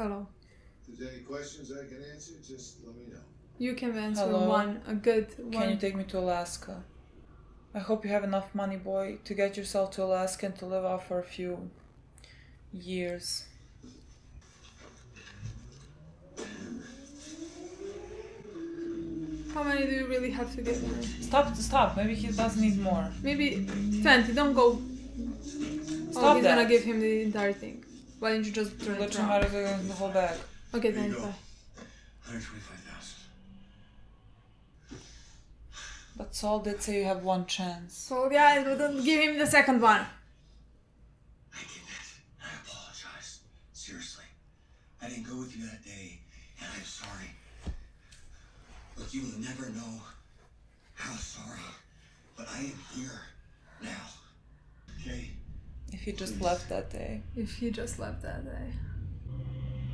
Hello. If there's any questions I can answer, just let me know. You can answer Hello? a good one. Can you take me to Alaska? I hope you have enough money, boy, to get yourself to Alaska and to live off for a few years. How many do you really have to get? Stop. Maybe he doesn't need more. Maybe 20. Don't go. Stop he's that. gonna give him the entire thing. Why didn't you just turn it Literally around? might as well get the whole bag. Okay, There you 25. go. 125,000. But Saul did say you have one chance. So yeah, don't give him the second one. I did that. I apologize. Seriously. I didn't go with you that day, and I'm sorry. Look, you will never know how sorry, but I am here now. Okay? If he just left that day. If he just left that day.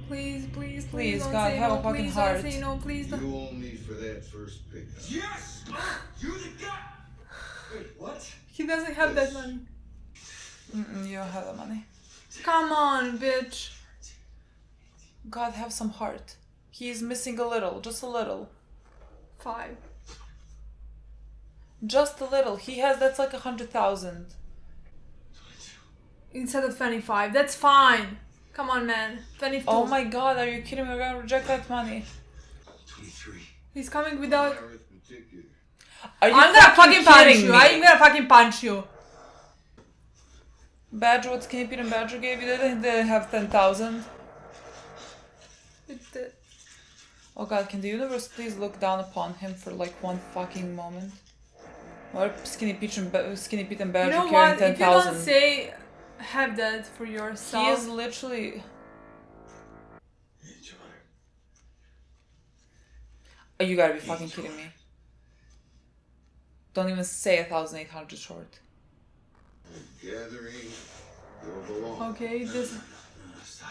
Please, Please, don't God, say have no. a fucking Please heart. don't say no. Please don't. You owe me for that first pickup. Yes! You're the guy! Wait, what? He doesn't have that money. You don't have the money. Come on, bitch. God, have some heart. He is missing a little, just a little. 5. Just a little. He has, that's like 100,000. Instead of 25. That's fine. Come on, man. 22. Oh my God, are you kidding me? We're gonna reject that money. 23. He's coming without... Arithmetic. Are you I'm gonna fucking punch kidding you. me? I'm gonna fucking punch you. Badger, what Skinny Pete and Badger gave you? They didn't have 10,000. Oh God, can the universe please look down upon him for like one fucking moment? Or Skinny Pete and Badger You know carrying what? If you 10,000. don't say... Have that for He yourself. is literally... Hey, John. Oh, you gotta be fucking kidding me. Don't even say 1,800 short. Gathering your belongings. Okay, this... Stop.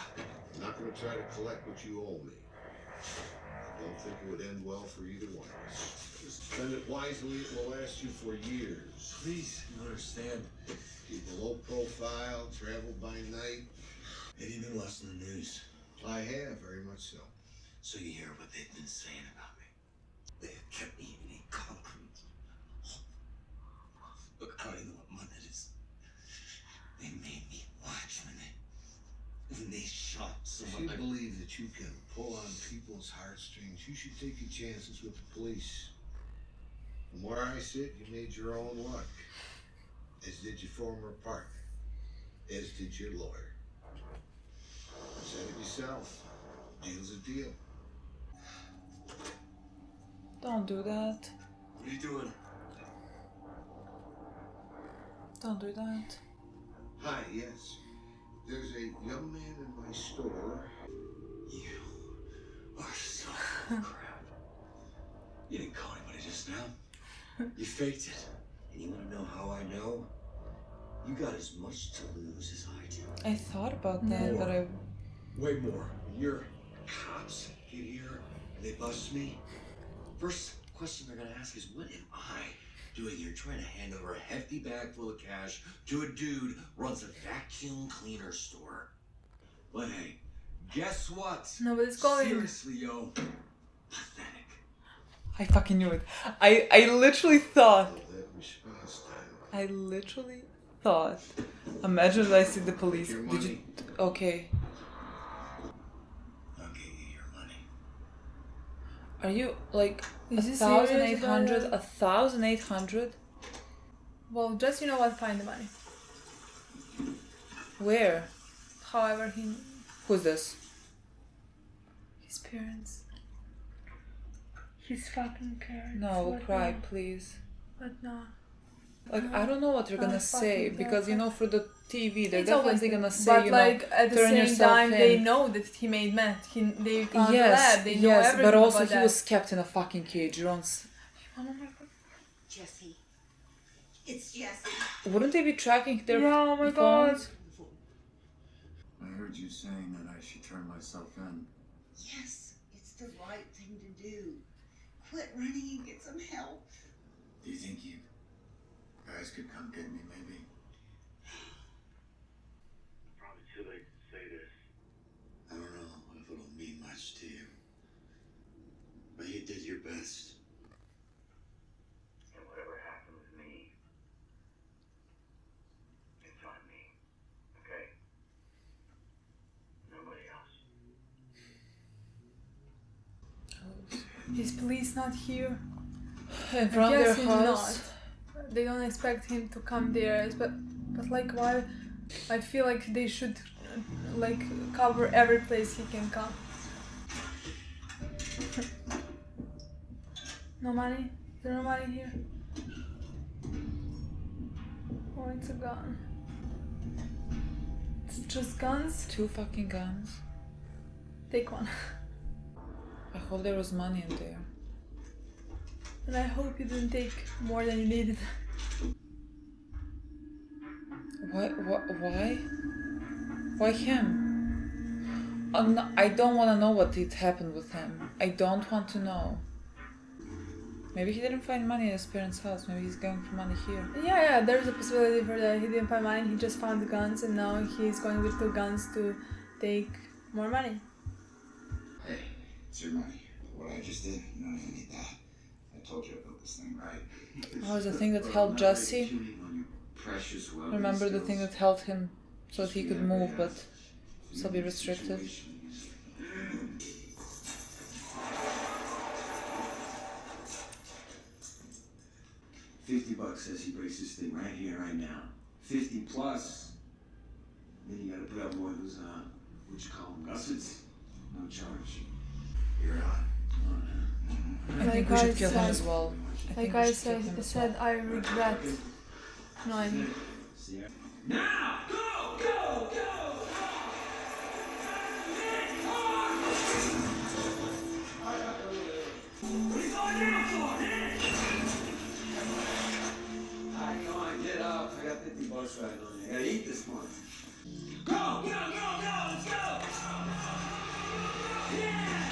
I'm not going to try to collect what you owe me. I don't think it would end well for either one of us. Just spend it wisely, it will last you for years. Please, you understand. Keep a low profile, travel by night. Have you been watching the news? I have, very much so. So you hear what they've been saying about me? They have kept me in concrete. Look, I don't even know what month it is. They made me watch when they shot someone. If you believe that you can pull on people's heartstrings, you should take your chances with the police. From where I sit, you made your own luck. As did your former partner. As did your lawyer. You said it yourself. Deal's a deal. Don't do that. What are you doing? Don't do that. Hi, yes. There's a young man in my store. You are so crap. You didn't call anybody just now. You faked it. And you want to know how I know? You got as much to lose as I do. I thought about that, More. but I... Way more. When your cops get here and they bust me, first question they're gonna ask is, what am I doing here trying to hand over a hefty bag full of cash to a dude who runs a vacuum cleaner store? But hey, guess what? Nobody's calling. Seriously, yo. Pathetic. I fucking knew it. I literally thought... That response time. I literally thought... Imagine if I see the police. Your Did you... money. Okay. I'll get you your money. Are you like Is he serious about 1,800? it? 1,800? Well, just you know what, find the money. Where? However, Who's this? his parents. His fucking parents. No, What cry, now? please. What now? Like, I don't know what you're gonna say, fucking because, you know, for the TV, they're It's always definitely the- gonna say, but you like know, at the turn same yourself time, in. they know that he made meth. They found the Yes, lab. They know yes, everything but also about he that. was kept in a fucking cage. You don't... Jesse. It's Jesse. Wouldn't they be tracking their Yeah, oh my God. phones? I heard you saying that I should turn myself in. Yes, it's the right thing to do. Quit running and get some help. Do you think you guys could come get me, maybe? Probably too late to say this. I don't know. What if a Is police not here? In front of their Guessing house. not. They don't expect him to come there, but like why? I feel like they should like cover every place he can come. No money? Is there no money here? Oh, it's a gun. It's just guns? 2 fucking guns. Take one. I hope there was money in there. And I hope you didn't take more than you needed. Why? Why him? No, I don't want to know what did happen with him. I don't want to know. Maybe he didn't find money in his parents' house. Maybe he's going for money here. Yeah, there's a possibility for that. He didn't find money, he just found the guns and now he's going with 2 guns to take more money. Hey, it's your money. What I just did, you don't even need that. I told you I built this thing right. Oh, the thing that helped Jesse? Remember the thing that held him so that he could move but still be restricted? $50 says he breaks this thing right here, right now. 50 plus. Then you gotta put up more of those, what you call them, gussets. No charge. You're on. I think we should kill him as well. Like I said, I regret knowing him. Now! Go! Go! Go! What are you going down for? Alright, come on, get up. I got $50 right on you. I gotta eat this one. Go! Go! Go! Go! Let's go! Yeah!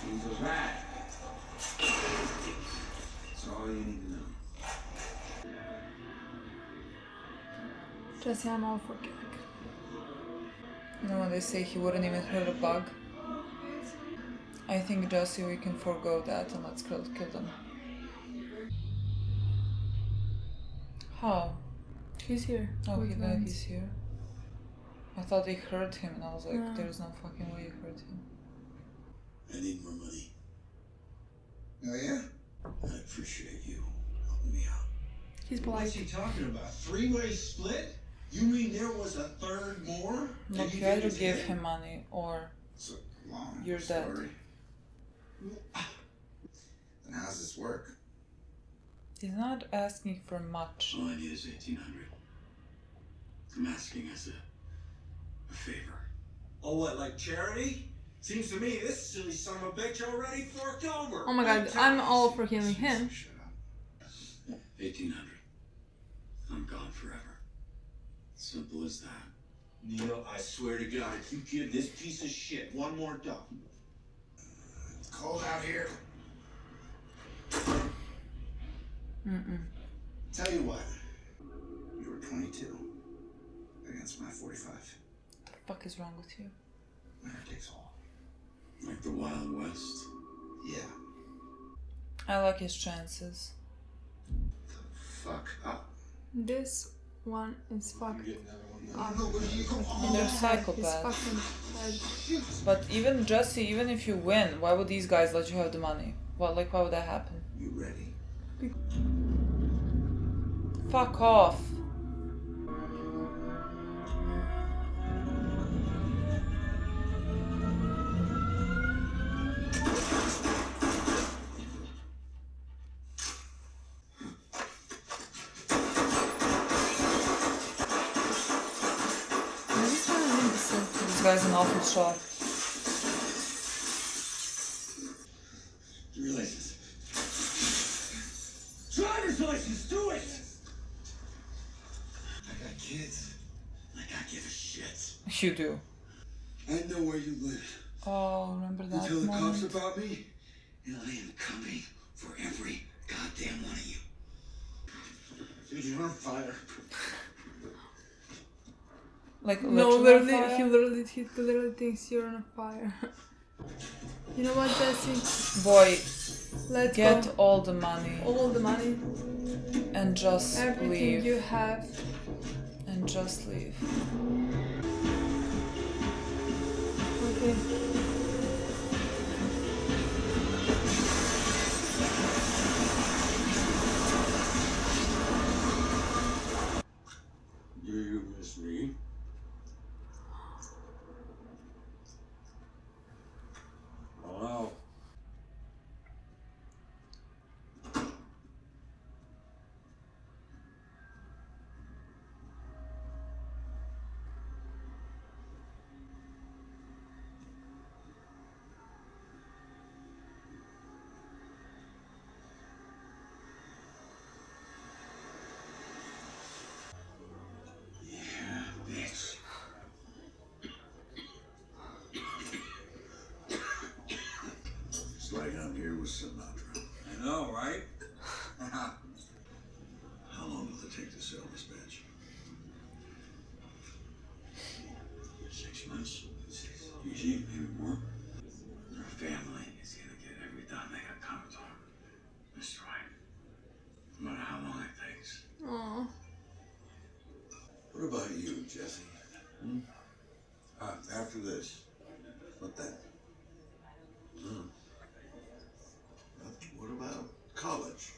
He's a rat. That's all you need to know. Jesse, I'm all for killing. You know when they say he wouldn't even hurt a bug? I think, Jesse, we can forego that and let's kill them. How? He's here. Oh, with guns. he's here. I thought they hurt him and I was like, No. there's no fucking way you hurt him. I need more money. Oh yeah? I appreciate you helping me out. He's What's polite. he talking about? 3-way split? You mean there was a third more? Look, you either give him money or It's a long you're dead. story. Then how's this work? He's not asking for much. All I need is 1,800. I'm asking as a favor. Oh, what, like charity? Seems to me this silly son of a bitch already forked over. Oh my god, I'm all for killing him. Shut up. 1,800. I'm gone forever. Simple as that. Neil, I swear to God, if you give this piece of shit one more dump. It's cold out here. Tell you what. You were 22 against my 45. What the fuck is wrong with you? Winner takes all. Like the Wild West. Yeah. I like his chances. Fuck up. This one is fucked up. No, but you come on. And they're He's psychopaths. fucking dead. But even Jesse, even if you win, why would these guys let you have the money? Well, like, why would that happen? You ready? Fuck off. This guy's an awful shot. Your license. Driver's license, do it! I got kids. Like I give a shit. You do. I know where you live. Oh, remember You that tell the cops moment? about me, and I am coming for every goddamn one of you. Dude, you're on fire. Like, No, literally on literally, fire? he literally thinks you're on fire. You know what, Jesse? Boy, Let's get go. all the money All the money, and just everything leave. you have. and just leave. Okay. Do you miss me? Hello? Yeah, bitch. It's like I'm here with Sinatra. I know, right? How long will it take to sell this bench? 6 months. Easy, maybe more. Our family is gonna get every dime they got coming to them. That's right. No matter how long it takes. Aw. What about you, Jesse? After this. What then? What about college?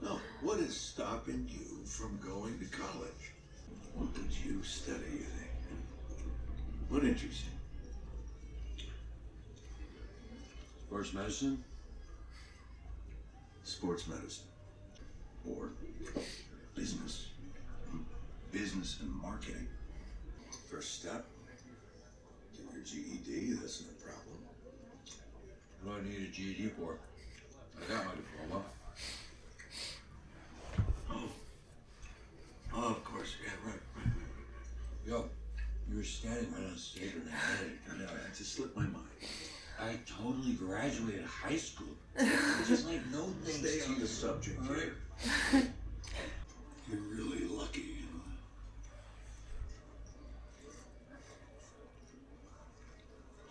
No, what is stopping you from going to college? What would you study, you think? What interests you? Sports medicine? Sports medicine. Or business. Business and marketing. First step, get your GED, that's no problem. What do I need a GED for? I got my diploma. Oh, of course, yeah, right. Yo, you were standing right on stage when they had it. I know, it just slipped my mind. I totally graduated high school. It's just like no things. Stay on the subject All here. right. You're really lucky, you know.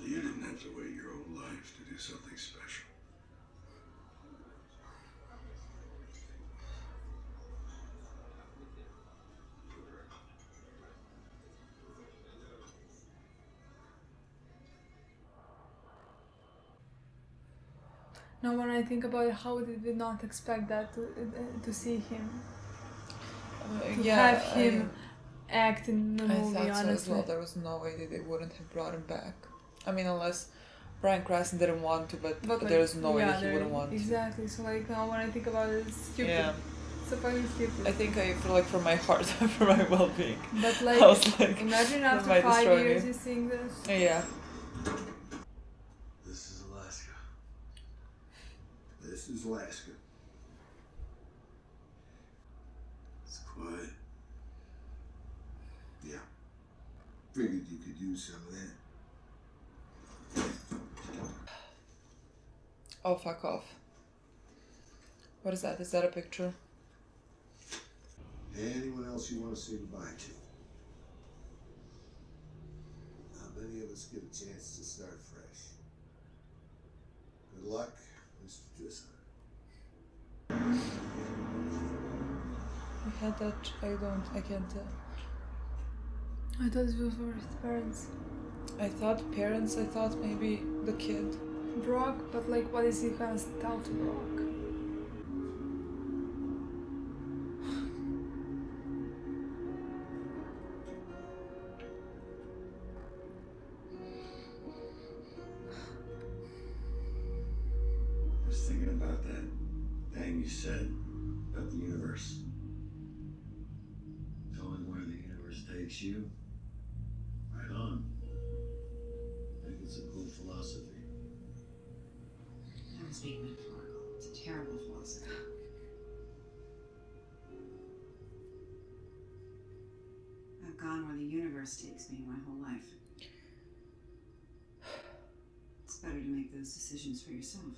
You didn't have to wait your whole life to do something special. Now when I think about it, how did we not expect that to see him? To have him act in the I movie, thought so as honestly. well. There was no way that they wouldn't have brought him back. I mean, unless Bryan Cranston didn't want to, but But like, there's no way yeah, that he there- wouldn't want to. Exactly. So like now when I think about it, it's stupid. Yeah, So fucking stupid. I think I feel like for my heart, for my well-being. But like, I was like, imagine that after might 5 destroy years me. you seeing this. Yeah. This is Alaska. This is Alaska. It's quiet. Yeah. Figured you could use some of that. Oh, fuck off. What is that? Is that a picture? Anyone else you want to say goodbye to? Not many of us get a chance to start fresh. Good luck, Mr. Driscoll. I had that. I can't tell. I thought it was for his parents. I thought parents, I thought maybe the kid. Brock, but like, what is he gonna tell to Brock? I was thinking about that thing you said about the universe. Going where the universe takes you. Right on. I think it's a cool philosophy. I was being metaphorical. It's a terrible philosophy. I've gone where the universe takes me my whole life. It's better to make those decisions for yourself.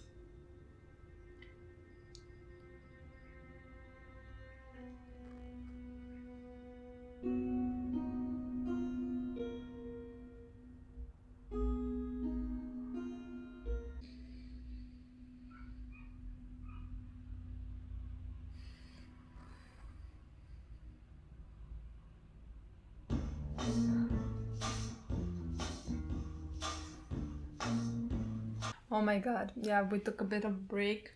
Oh my god. Yeah, we took a bit of break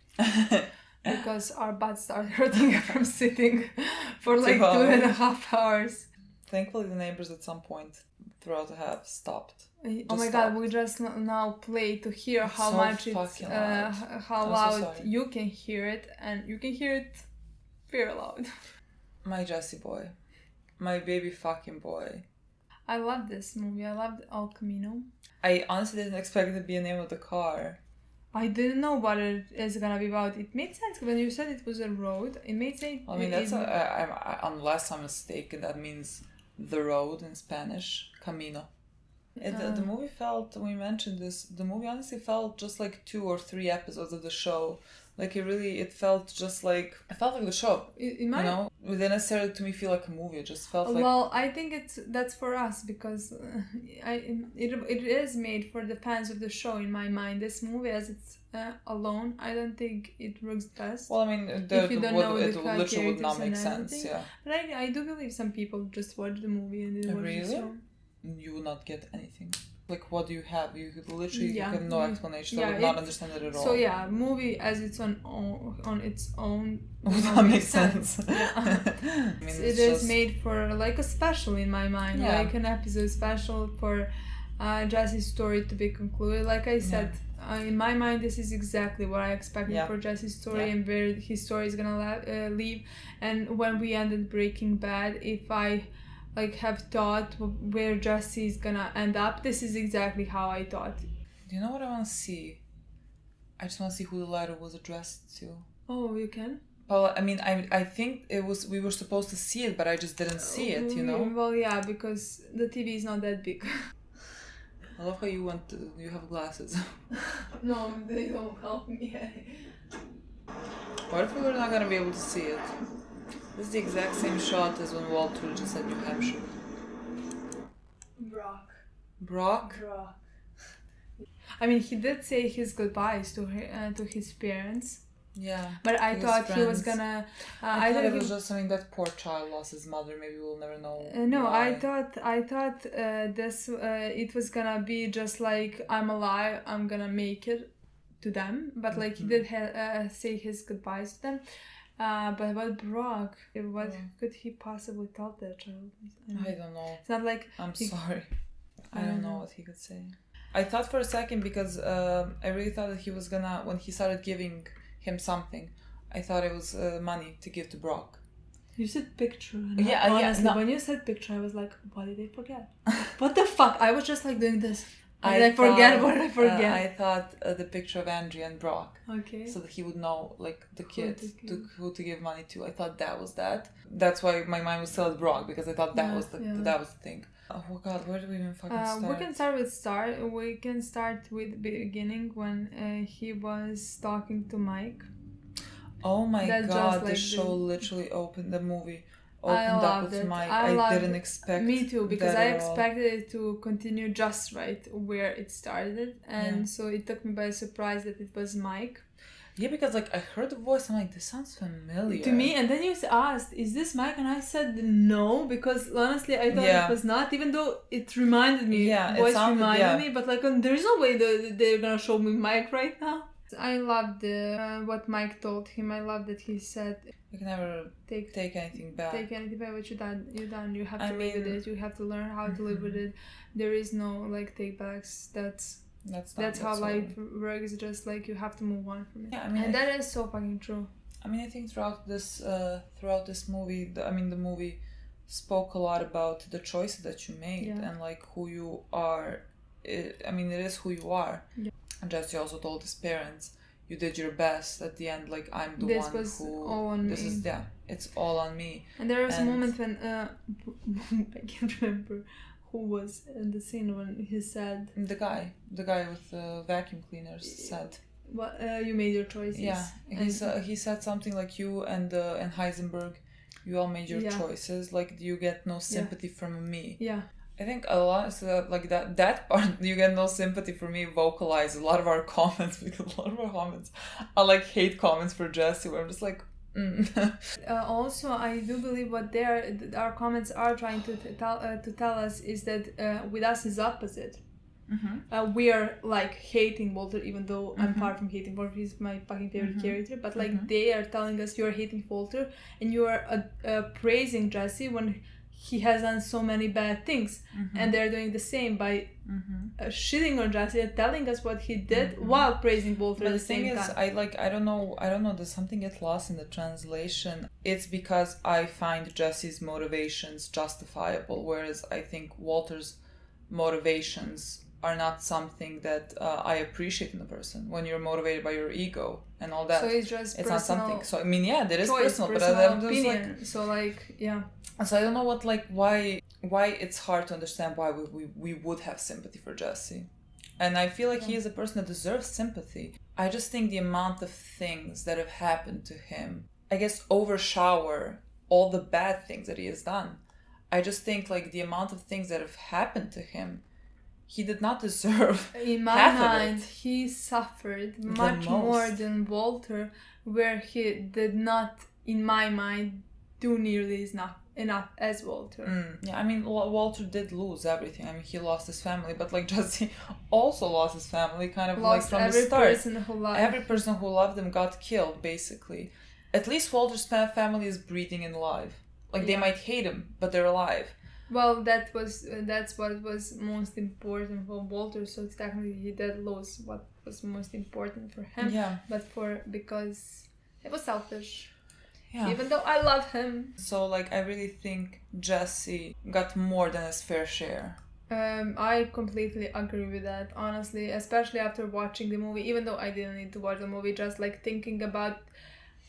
because our butts started hurting from sitting for like 2.5 hours. Thankfully, the neighbors at some point throughout the have stopped. Oh my god, we just now play to hear It's how so much it's fucking loud. how I'm so loud sorry. you can hear it, and you can hear it very loud. My Jesse boy. My baby fucking boy. I love this movie. I loved El Camino. I honestly didn't expect it to be a name of the car. I didn't know what it is gonna be about. It made sense when you said it was a road. It made sense. I mean, unless I'm mistaken, that means the road in Spanish, Camino. The movie felt, we mentioned this, the movie honestly felt just like 2 or 3 episodes of the show. Like it felt like the show. You know, it didn't necessarily to me feel like a movie. It just felt like. Well, I think that's for us because it is made for the fans of the show in my mind. This movie as it's alone, I don't think it works best. Well, I mean, it literally would not make sense. Yeah. But I do believe some people just watch the movie and they watch the show. You would not get anything. Like, what do you have? You could literally have no explanation. I would not understand it at all. So yeah, movie as it's on its own would not make sense. Yeah. I mean, it is made for like a special in my mind, like an episode special for Jesse's story to be concluded. Like I said, in my mind, this is exactly what I expected for Jesse's story and where his story is gonna leave. And when we ended Breaking Bad, if I have thought where Jesse is gonna end up, this is exactly how I thought. Do you know what I want to see? I just want to see who the letter was addressed to. Oh, you can? Well, I mean, I think we were supposed to see it, but I just didn't see it, you know? Well, yeah, because the TV is not that big. I love how you have glasses. No, they don't help me. What if we were not gonna be able to see it? This is the exact same shot as when Walter just said New Hampshire. Brock? I mean, he did say his goodbyes to his parents. Yeah. But I thought he was gonna. I thought it was just something that poor child lost his mother. Maybe we'll never know. No, why. I thought this it was gonna be just like I'm alive, I'm gonna make it to them. But like he did say his goodbyes to them. But about Brock, what could he possibly tell the child? I don't know. It's not like sorry. I don't know what he could say. I thought for a second because I really thought that he was gonna, when he started giving him something, I thought it was money to give to Brock. You said picture. Honestly, when you said picture, I was like, what did I forget? What the fuck? I was just like doing this. I forget what I forget. I thought the picture of Andrea and Brock. Okay. So that he would know, like, the kid, who to give money to. I thought that was that. That's why my mind was still at Brock, because I thought that was the thing. Oh god, where do we even fucking start? We can start with beginning when he was talking to Mike. Oh my god, the show literally opened, the movie opened up with Mike. I didn't expect. Me too, because I expected it to continue just right where it started, and so it took me by surprise that it was Mike. Yeah, because like I heard the voice, I'm like, this sounds familiar to me, and then you asked, "Is this Mike?" And I said no, because honestly, I thought it was not, even though it reminded me. Yeah, voice reminded me, but like there's no way they're gonna show me Mike right now. I loved what Mike told him. I love that he said, "You can never take anything back. Take anything back. What you done. You have to live with it. You have to learn how to live with it. There is no like take backs. That's how life works. Just like you have to move on from it. Yeah, I mean, and that is so fucking true. I mean, I think throughout this movie, the movie spoke a lot about the choices that you made and like who you are. It is who you are. Yeah. And Jesse also told his parents, "You did your best. At the end, like I'm the one who. All on this me. is it's all on me." And there was a moment when I can't remember who was in the scene when he said, the guy with the vacuum cleaners said, "Well, you made your choices." Yeah, he said something like, "You and Heisenberg, you all made your choices. Like you get no sympathy from me." Yeah. I think a lot, so like that part, you get no sympathy for me, vocalized a lot of our comments, because a lot of our comments are like hate comments for Jesse, where I'm just like, Also, I do believe what our comments are trying to tell us is that with us is opposite. we are like hating Walter, even though I'm far from hating Walter. He's my fucking favorite character. But like they are telling us you're hating Walter and you are praising Jesse when he has done so many bad things, and they're doing the same by shitting on Jesse and telling us what he did while praising Walter But at the the same thing is, time. I don't know, does something get lost in the translation? It's because I find Jesse's motivations justifiable, whereas I think Walter's motivations are not something that I appreciate in a person. When you're motivated by your ego and all that, So it's just it's not personal something. So I mean, yeah, that is choice, personal, personal but I'm just opinion. like, So like, yeah. so I don't know why it's hard to understand why we would have sympathy for Jesse. And I feel like he is a person that deserves sympathy. I just think the amount of things that have happened to him, I guess, overshadow all the bad things that he has done. I just think like the amount of things that have happened to him, he did not deserve. In my half mind, of it. he suffered much more than Walter, where he did not, in my mind, do nearly enough as Walter. Yeah, I mean, Walter did lose everything. I mean, he lost his family, but like Jesse also lost his family, kind of Lost like from every the start. person who loved Every person who loved him got killed, basically. At least Walter's family is breathing and alive. Like they might hate him, but they're alive. Well, that's what was most important for Walter. So technically, he did lose what was most important for him. Yeah. But because it was selfish. Yeah. Even though I love him. So like I really think Jesse got more than his fair share. I completely agree with that, honestly, especially after watching the movie. Even though I didn't need to watch the movie, just like thinking about.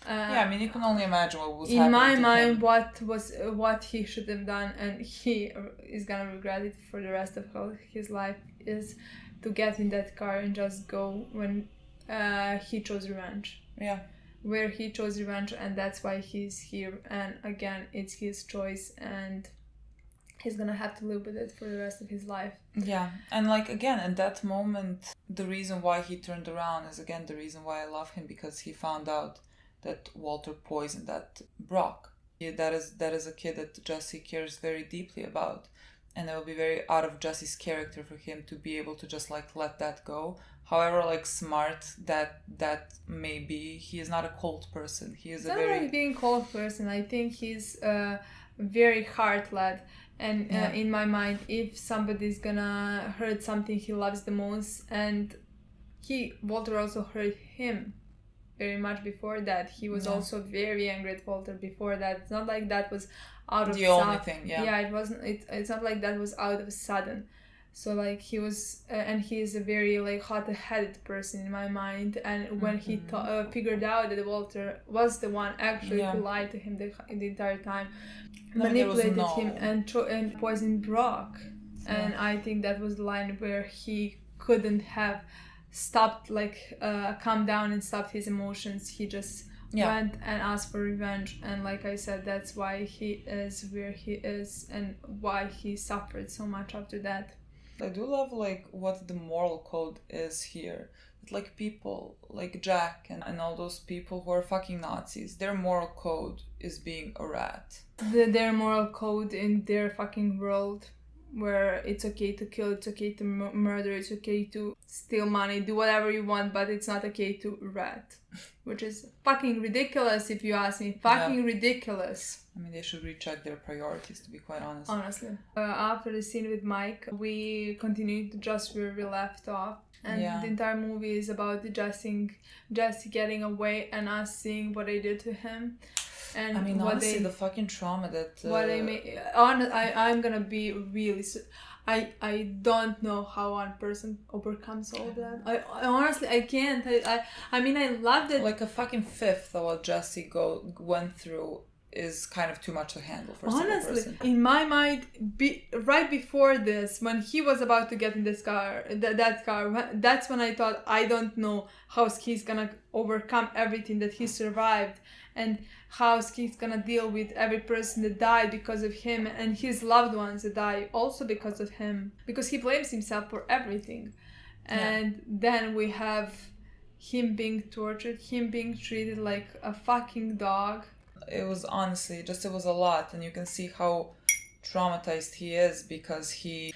Yeah, I mean, you can only imagine what was in happening my to mind him. what he should have done, and he is gonna regret it for the rest of his life, is to get in that car and just go when he chose revenge. Yeah. Where he chose revenge, and that's why he's here. And again, it's his choice, and he's gonna have to live with it for the rest of his life. Yeah, and like again, at that moment, the reason why he turned around is again the reason why I love him, because he found out that Walter poisoned that Brock. That is a kid that Jesse cares very deeply about, and it will be very out of Jesse's character for him to be able to just like let that go. However, like smart that may be, he is not a cold person. He is it's not like being a cold person. I think he's very hard lad. And in my mind, if somebody's gonna hurt something he loves the most, and Walter also hurt him very much before that. He was also very angry at Walter before that. It's not like that was out of the only thing. Yeah, it wasn't. It's not like that was out of sudden. So like he was, and he is a very like hot-headed person in my mind. And when he figured out that Walter was the one actually who lied to him the entire time, manipulated him and poisoned Brock, and I think that was the line where he couldn't have stopped, like calm down and stopped his emotions. He just went and asked for revenge, and like I said, that's why he is where he is and why he suffered so much after that. I do love like what the moral code is here. Like people like Jack and all those people who are fucking Nazis, their moral code is being a rat. Their moral code in their fucking world, where it's okay to kill, it's okay to murder, it's okay to steal money, do whatever you want, but it's not okay to rat. Which is fucking ridiculous if you ask me. Fucking ridiculous. I mean, they should recheck their priorities, to be quite honest. Honestly. After the scene with Mike, we continued just where we left off. And the entire movie is about Jesse getting away and us seeing what they did to him. And I mean, honestly, the fucking trauma that... What they made... I'm gonna be really... I don't know how one person overcomes all that. I honestly, I can't. I mean, I loved it. Like a fucking fifth of what Jesse went through is kind of too much to handle for a single person. In my mind, right before this, when he was about to get in this car, that car, that's when I thought, I don't know how he's gonna overcome everything that he survived, and how he's gonna deal with every person that died because of him, and his loved ones that die also because of him, because he blames himself for everything. And then we have him being tortured, him being treated like a fucking dog. It was honestly it was a lot, and you can see how traumatized he is, because he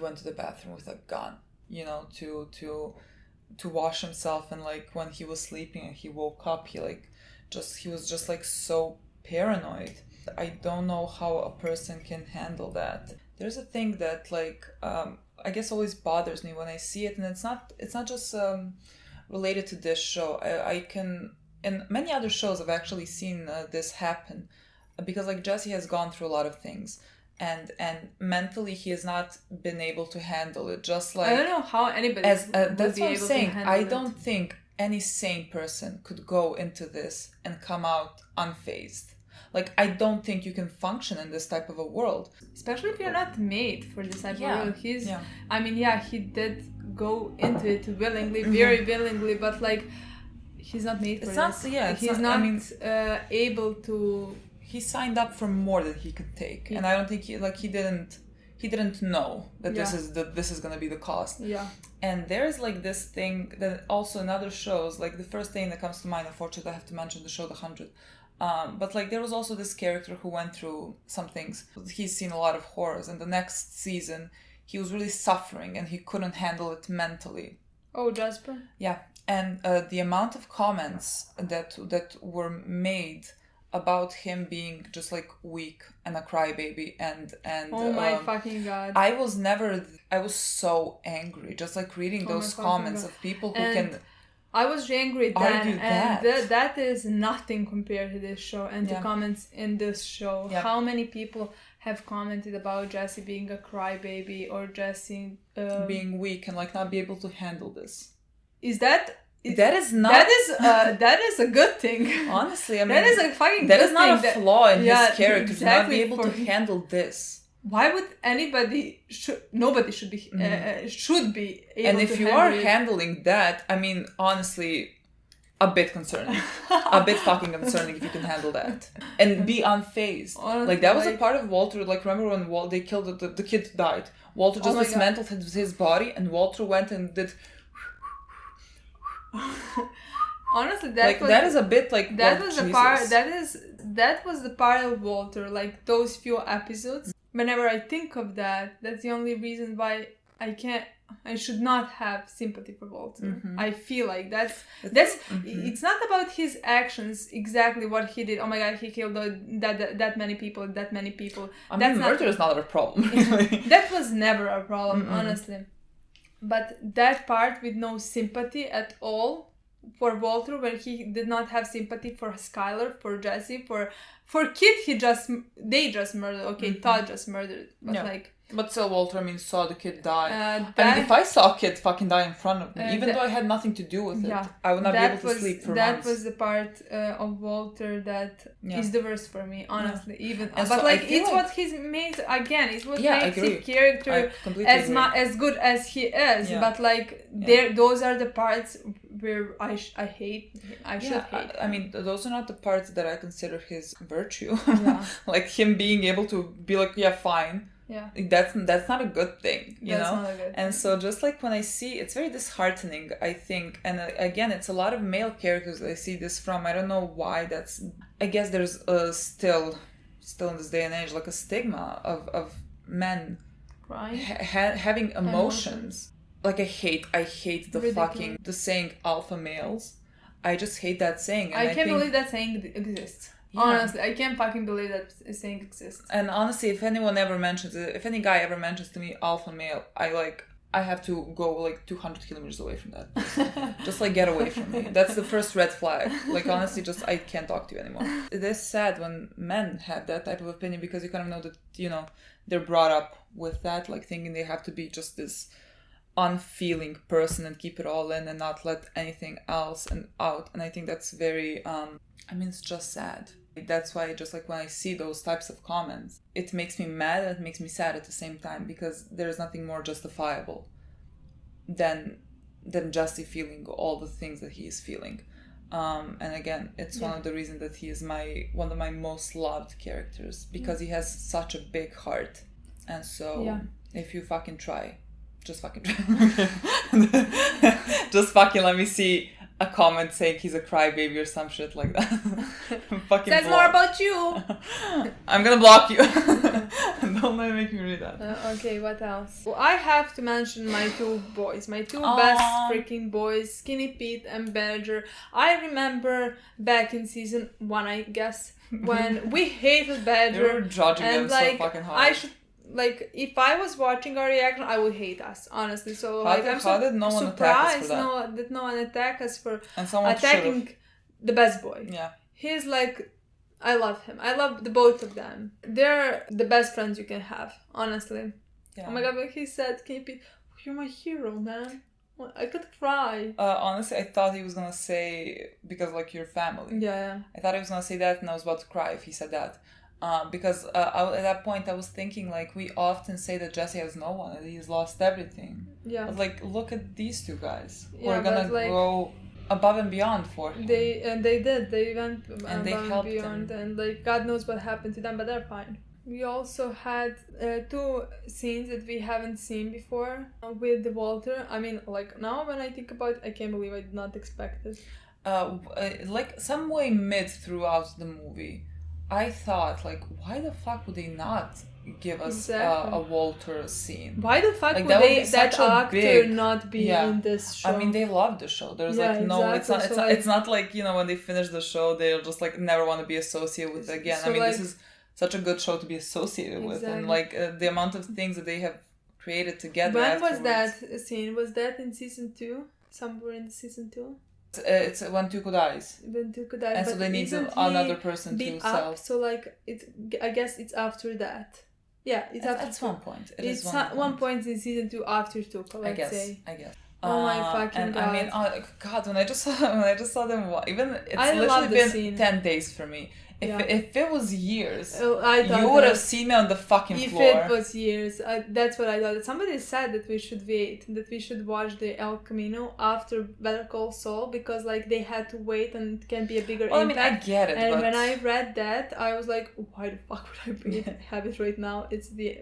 went to the bathroom with a gun. you know, to wash himself, and like when he was sleeping and he woke up, he was just like so paranoid. I don't know how a person can handle that. There's a thing that like I guess always bothers me when I see it, and it's not just related to this show. I can, in many other shows I've actually seen this happen, because like Jesse has gone through a lot of things, and mentally he has not been able to handle it. Just like, I don't know how anybody that's would what be I'm able saying. to handle I it. don't think any sane person could go into this and come out unfazed. Like, I don't think you can function in this type of a world. Especially if you're not made for this type Yeah. of world. Yeah. I mean, yeah, he did go into it willingly, very willingly, but like, he's not made for It's not- this. yeah, it's he's not- not, I mean- able to. He signed up for more than he could take, and I don't think he didn't know that this is gonna be the cost. Yeah. And there's like this thing that also in other shows, like the first thing that comes to mind, unfortunately I have to mention the show The 100. But like there was also this character who went through some things. He's seen a lot of horrors, and the next season he was really suffering and he couldn't handle it mentally. Oh, Jasper? Yeah. And the amount of comments that were made about him being just like weak and a crybaby and Oh my fucking god. I was so angry just like reading those comments of people who can I was angry argue then, and that. that is nothing compared to this show and Yeah. the comments in this show. Yeah. How many people have commented about Jesse being a crybaby or Jesse being weak and like not be able to handle this. That is a good thing. Honestly, I mean, that is a fucking that good is not thing. a flaw in Yeah, his character to not be exactly, able to for- handle this. Why would nobody should be able And if to you handle are it. handling that, I mean, honestly, a bit concerning. A bit fucking concerning if you can handle that. And be unfazed. Honestly, Like, that was a like- part of Walter. Like, remember when they killed the kid died? Walter just Oh my God. dismantled his body, and Walter went and did... Honestly, that is a bit like... that well, was the Jesus. part that was the part of Walter, like those few episodes. Whenever I think of that, that's the only reason why I should not have sympathy for Walter. Mm-hmm. I feel like that's Mm-hmm. it's not about his actions exactly what he did. Oh my god, he killed that many people. I That's mean, not, murder is not a problem. that was never a problem, Mm-mm. honestly. But that part with no sympathy at all for Walter, where he did not have sympathy for Skylar, for Jesse, for Kid, they just murdered. Okay, Todd just murdered, but Yeah. like. But still, Walter, I mean, saw the kid die. I mean, that- if I saw a kid fucking die in front of me, even that- though I had nothing to do with it, Yeah. I would not be that able to was- sleep for that months. was the part of Walter that Yeah. is the worst for me, honestly. Even And but so I like feel it's like- what he's made again. It's what Yeah, I makes agree. his character I completely agree. as good as he is. Yeah. But like Yeah. those are the parts where I hate. I should hate. I mean, those are not the parts that I consider his virtue. Yeah. Like him being able to be like, yeah, fine. Yeah. That's not a good thing, you That's know? not a good And thing. so just like when I see, it's very disheartening, I think. And again, it's a lot of male characters I see this from. I don't know why that's... I guess there's still in this day and age, like a stigma of men Right? having emotions. Like I hate the Ridiculous. fucking... The saying alpha males. I just hate that saying. And I can't think, believe that saying exists. Yeah. Honestly, I can't fucking believe that saying exists. And honestly, if anyone ever mentions it, if any guy ever mentions to me alpha male, I have to go like 200 kilometers away from that person. Just like get away from me. That's the first red flag. Like honestly, just I can't talk to you anymore. It is sad when men have that type of opinion because you kind of know that, you know, they're brought up with that, like thinking they have to be just this unfeeling person and keep it all in and not let anything else out. And I think that's very, it's just sad. That's why just like when I see those types of comments, it makes me mad and it makes me sad at the same time because there's nothing more justifiable than Jesse feeling all the things that he is feeling. And again, it's one of the reasons that he is one of my most loved characters because he has such a big heart. And so if you fucking try, just fucking try. Just fucking let me see a comment saying he's a crybaby or some shit like that. Fucking Says block. more about you. I'm gonna block you. Don't let me make me read that. Okay, what else? Well, I have to mention my two boys, my two best freaking boys, Skinny Pete and Badger. I remember back in season 1, I guess, when we hated Badger. You were judging and them so fucking hard. I should. Like, if I was watching our reaction, I would hate us, honestly. So, I'm did no one attack us for that? That no one attacked us for attacking should've. The best boy. Yeah. He's like, I love him. I love the both of them. They're the best friends you can have, honestly. Yeah. Oh my god, like he said, KP, you're my hero, man. I could cry. Honestly, I thought he was gonna say, because like your family. Yeah. I thought he was gonna say that and I was about to cry if he said that. Because at that point I was thinking like we often say that Jesse has no one and he's lost everything. Yeah. But like look at these two guys who Yeah, are gonna go above and beyond for him. They did. They went and they helped beyond him. And like God knows what happened to them, but they're fine. We also had 2 scenes that we haven't seen before with Walter. I mean, like now when I think about it, I can't believe I did not expect it. Like some way mid throughout the movie, I thought, like, why the fuck would they not give us a Walter scene? Why the fuck like, would that actor not be in this show? I mean, they love the show. There's like no, exactly. it's not like, you know, when they finish the show, they'll just like never want to be associated with it again. So, I mean, like, this is such a good show to be associated with, and like the amount of things that they have created together. When was that scene? Was that in season 2? Somewhere in season 2? It's when Tuco dies. When Tuco dies. And so they need another person to sell. So like I guess it's after that. Yeah, it's after. At one point. It's one point in season 2 after Tuco. Let's say. I guess. Oh my fucking god! I mean, God, when I just saw them, even it's literally been 10 days for me. If it was years, you would have seen me on the fucking floor. If it was years, that's what I thought. Somebody said that we should wait, that we should watch the El Camino after Better Call Saul, because like they had to wait and it can be a bigger impact. I mean, I get it. And when I read that, I was like, why the fuck would I have it right now? It's the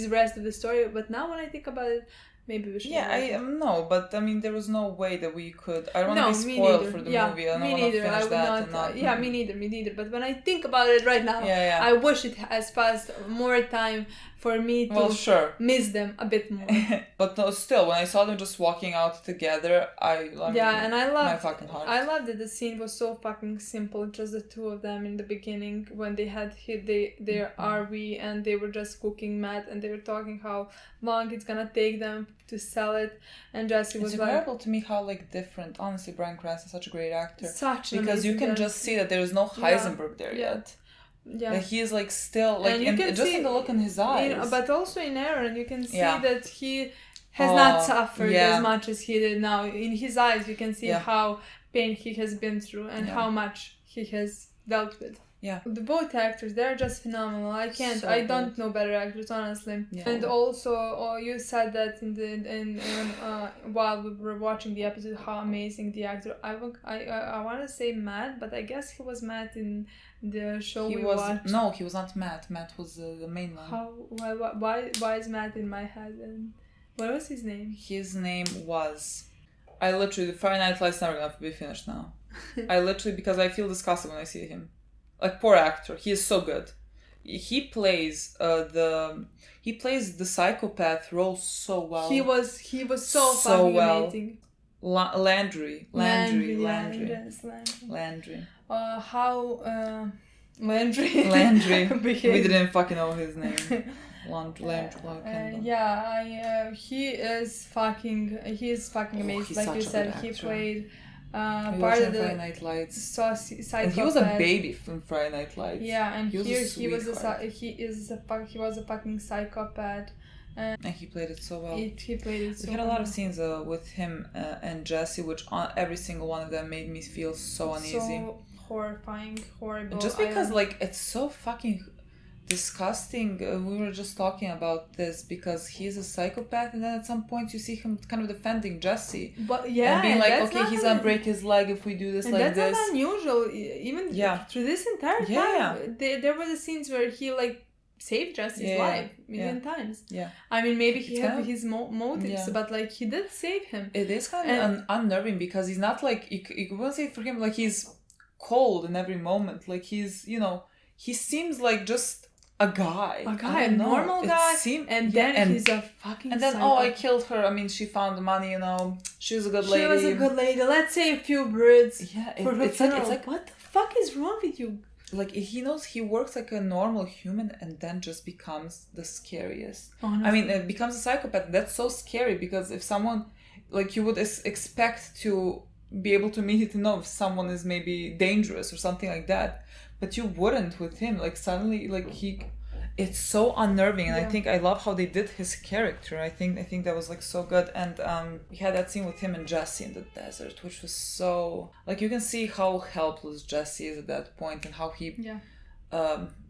rest of the story. But now when I think about it, maybe we should. Yeah, no, but I mean, there was no way that we could. I don't want to be spoiled for the movie. I don't want to finish that. Me neither. But when I think about it right now, I wish it has passed more time for me to miss them a bit more. But no, still, when I saw them just walking out together, and I loved my fucking heart. I loved that the scene was so fucking simple, just the two of them in the beginning when they had hit their RV and they were just cooking meth and they were talking how long it's gonna take them to sell it, and Jesse was it's incredible to me how like different. Honestly, Bryan Cranston is such a great actor. Because you can just see that there is no Heisenberg there yet. Yeah, like he is like still like in the look in his eyes. But also in Aaron, you can see that he has not suffered as much as he did now. In his eyes, you can see how pain he has been through and how much he has dealt with. Yeah, the both actors, they're just phenomenal. I don't know better actors, honestly. Yeah. And also, you said that while we were watching the episode, how amazing the actor. I want to say Matt, but I guess he was Matt in the show watched. No, he was not Matt. Matt was the main one. Why is Matt in my head? And what was his name? His name was. The Friday Night Lights never gonna be finished now. Because I feel disgusted when I see him. Like, poor actor, he is so good. He plays the psychopath role so well. He was so fucking amazing. Landry. Landry. Landry. We didn't fucking know his name. He is fucking amazing. Like you said, he played. Part of the Friday Night Lights. And he was a baby from Friday Night Lights. Yeah, and he was a fucking psychopath. And he played it so well. He played it so well. We had a lot of scenes with him and Jesse, which every single one of them made me feel so uneasy. So horrifying, horrible. Just because it's so fucking disgusting. We were just talking about this because he's a psychopath, and then at some point you see him kind of defending Jesse, and being like, okay, he's gonna break his leg if we do this like that's this. That's not unusual. Even through this entire time, there were the scenes where he like saved Jesse's life million times. Yeah. I mean, maybe he It's had kind of- his motives, but like he did save him. It is kind of unnerving because he's not like you wouldn't say for him like he's cold in every moment. Like he's he seems like just a guy, A normal guy, and then he's a fucking. And then psycho. I killed her. I mean, she found the money. She was a good lady. She was a good lady. Let's say a few words Yeah, for her it's funeral. like What the fuck is wrong with you? like he knows he works like a normal human and then just becomes the scariest. Honestly. I mean, it becomes a psychopath. That's so scary because if someone like you would expect to be able to immediately know if someone is maybe dangerous or something like that, but you wouldn't with him. Like suddenly, like it's so unnerving, and I love how they did his character. I think that was like so good, and we had that scene with him and Jesse in the desert, which was so like you can see how helpless Jesse is at that point and how he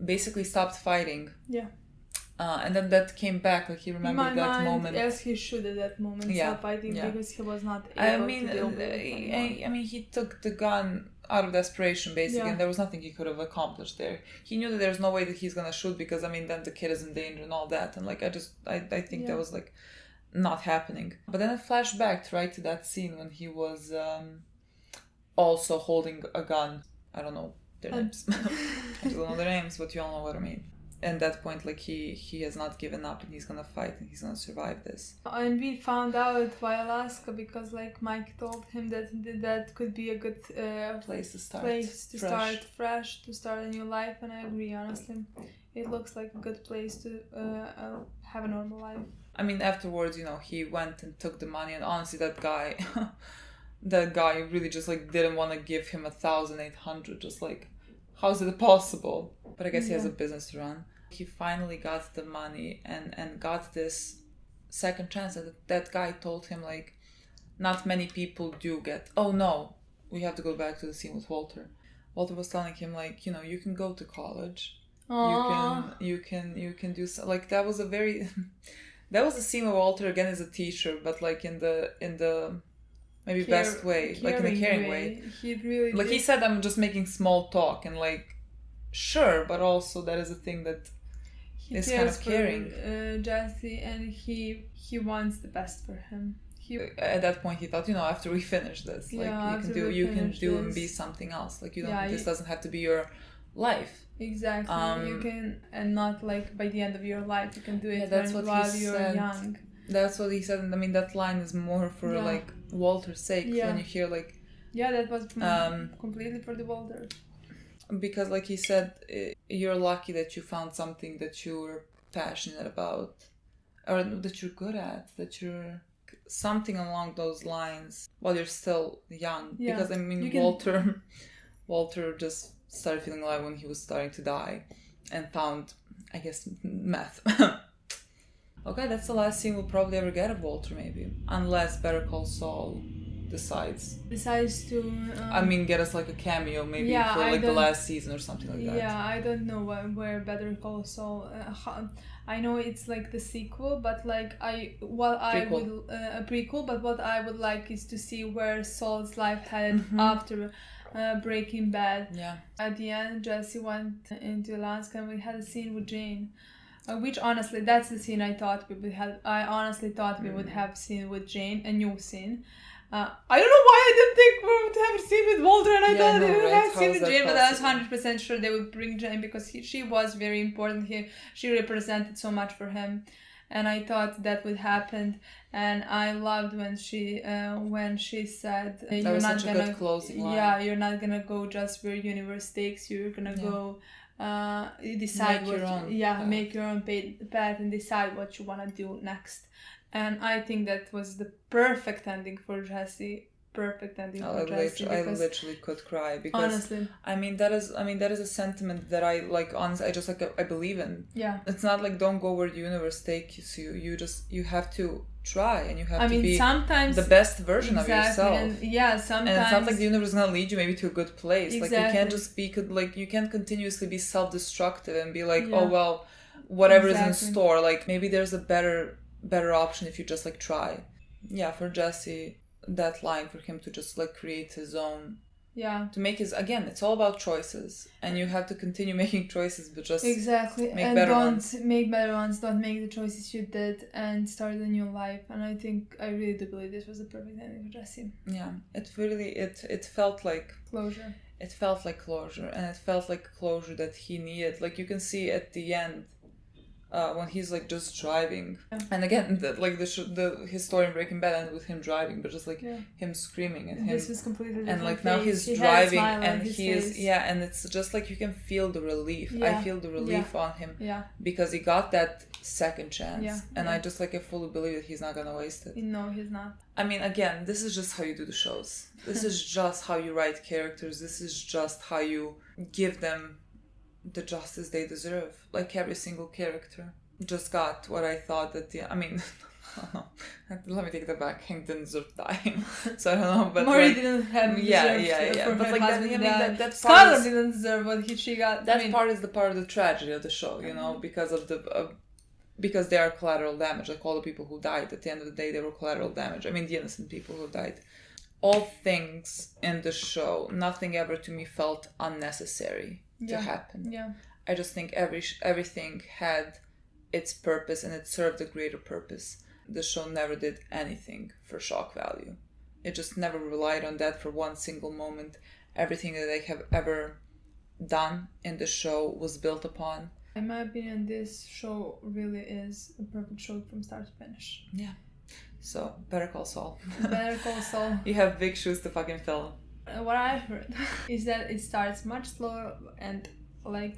basically stopped fighting. Yeah. And then that came back, like he remembered that moment. Yes, he should at that moment stop fighting because he was not able to deal with it. I mean, he took the gun out of desperation, basically, and there was nothing he could have accomplished there. He knew that there's no way that he's gonna shoot because, I mean, then the kid is in danger and all that, and like I think that was like not happening. But then it flashed back right to that scene when he was also holding a gun. I don't know their names. I don't know their names, but you all know what I mean. And that point, like he has not given up, and he's gonna fight, and he's gonna survive this. And we found out via Alaska because like Mike told him that could be a good place to start. Start fresh, to start a new life, and I agree. Honestly, it looks like a good place to have a normal life. I mean, afterwards, he went and took the money, and honestly, that guy really just like didn't want to give him 1,800. Just like, how's it possible? But I guess he has a business to run. He finally got the money and got this second chance. That guy told him, like, not many people do get... Oh, no. We have to go back to the scene with Walter. Walter was telling him, like, you can go to college. Aww. You can do... Like, that was a very... that was a scene where Walter, again, is a teacher, but, like, in the maybe best way. Like, in a caring way. He really like, he said, I'm just making small talk. And, like, sure, but also that is a thing that... It's kind of caring. Jesse, and he wants the best for him. At that point, he thought, after we finish this, like you can do and be something else. Like this doesn't have to be your life. Exactly. You can, and not like by the end of your life. You can do it while you're young. That's what he said. And I mean, that line is more for like Walter's sake. When you hear like. Yeah, that was completely for the Walter. Because like he said, you're lucky that you found something that you're passionate about, or that you're good at, that you're something along those lines while you're still young. Yeah. Because I mean, Walter just started feeling alive when he was starting to die and found, I guess, meth. Okay, that's the last scene we'll probably ever get of Walter, maybe. Unless Better Call Saul decides to get us like a cameo maybe for like the last season or something like that. Yeah, I don't know where Better Call Saul I know it's like the sequel, but like a prequel, but what I would like is to see where Saul's life had after Breaking Bad. Yeah. At the end, Jesse went into Alaska and we had a scene with Jane. Which honestly, that's the scene I thought we would have. I honestly thought we would have seen with Jane, a new scene. I don't know why I didn't think we would have a scene with Walter, and I thought they would have seen with Jane, but I was 100% sure they would bring Jane because she was very important here. She represented so much for him, and I thought that would happen. And I loved when she said, "You're not gonna good closing line. Yeah, you're not gonna go just where universe takes you. You're gonna go." Decide make your own path and decide what you want to do next. And I think that was the perfect ending for Jesse. I literally could cry because honestly, I mean that is a sentiment that I like. Honestly, I believe in. Yeah, it's not like don't go where the universe takes you. You have to try, and you have to be sometimes the best version of yourself. And sometimes, and it's not like the universe is gonna lead you maybe to a good place. Exactly. Like you can't just be you can't continuously be self-destructive and be like, oh well, whatever is in store. Like maybe there's a better option if you just like try. Yeah, for Jesse, that line for him to just like create his own Yeah. To make his, again, it's all about choices, and you have to continue making choices, but just exactly, make and better don't ones. make better ones. Don't make the choices you did, and start a new life. And I think I really do believe this was the perfect ending for Jesse. Yeah, it really it felt like Closure. It felt like closure, and it felt like closure that he needed. Like you can see at the end. When he's like just driving, and again, his story in Breaking Bad ended with him driving, but just like him screaming at him. This is completely different. And like now he's driving, and he is and it's just like you can feel the relief. Yeah. I feel the relief on him because he got that second chance, and I just like I fully believe that he's not gonna waste it. No, he's not. I mean, again, this is just how you do the shows. This is just how you write characters. This is just how you give them the justice they deserve. Like every single character just got what I thought that I mean, I don't know. Let me take that back. Hank didn't deserve to die, so I don't know. But Maury like, didn't have yeah. But like that Skylar didn't deserve what she got. That part is the part of the tragedy of the show, you know, because of because they are collateral damage. Like all the people who died, at the end of the day, they were collateral damage. I mean, the innocent people who died. All things in the show, nothing ever to me felt unnecessary to happen. Yeah. I just think everything had its purpose and it served a greater purpose. The show never did anything for shock value. It just never relied on that for one single moment. Everything that they have ever done in the show was built upon. In my opinion, this show really is a perfect show from start to finish. Yeah. So, Better Call Saul. Better Call Saul. You have big shoes to fucking fill. What I heard is that it starts much slower and like...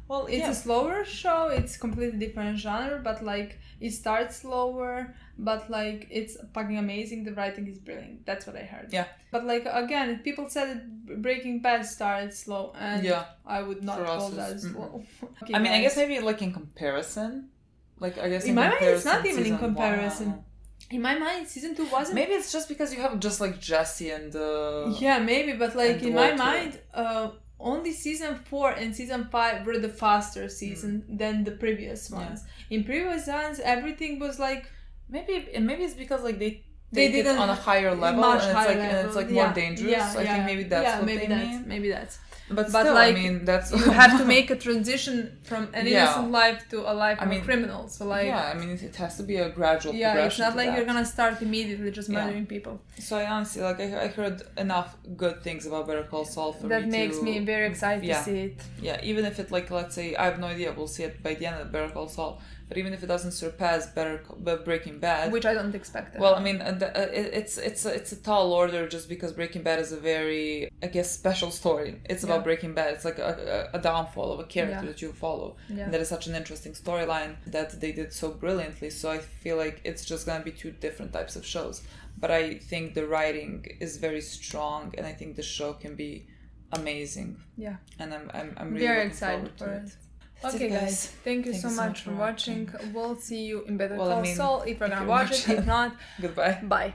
Well, it's a slower show, it's completely different genre, but like it starts slower, but like it's fucking amazing, the writing is brilliant. That's what I heard. Yeah. But like again, people said that Breaking Bad started slow, and I would not call that slow. Okay, I mean, I guess maybe like in comparison. Like I guess in my mind it's not even in comparison. In my mind, season 2 wasn't. Maybe it's just because you have just like Jesse and yeah, maybe, but like in my mind, only season 4 and season 5 were the faster season than the previous ones. In previous ones, everything was like maybe it's because like they did it on a higher level, much and it's higher like level. And it's like more dangerous. So I think maybe that's what they mean. Maybe that's. But still, like, I mean, that's you have to make a transition from an innocent life to a life of a criminal. So like, I mean, it has to be a gradual progression. Yeah, it's not like you're gonna start immediately just murdering people. So I honestly, like, I heard enough good things about Better Call Saul for that makes me very excited to see it. Yeah, even if it, like, let's say, I have no idea, we'll see it by the end of Better Call Saul. But even if it doesn't surpass Breaking Bad, which I don't expect. Well, I mean, it's a tall order just because Breaking Bad is a very, I guess, special story. It's about Breaking Bad. It's like a downfall of a character that you follow. Yeah. And that is such an interesting storyline that they did so brilliantly. So I feel like it's just gonna be two different types of shows. But I think the writing is very strong, and I think the show can be amazing. Yeah. And I'm really very excited for it. Okay, guys, thank you so much for watching. We'll see you in Better Call Saul if we're gonna watch it. If not, goodbye. Bye.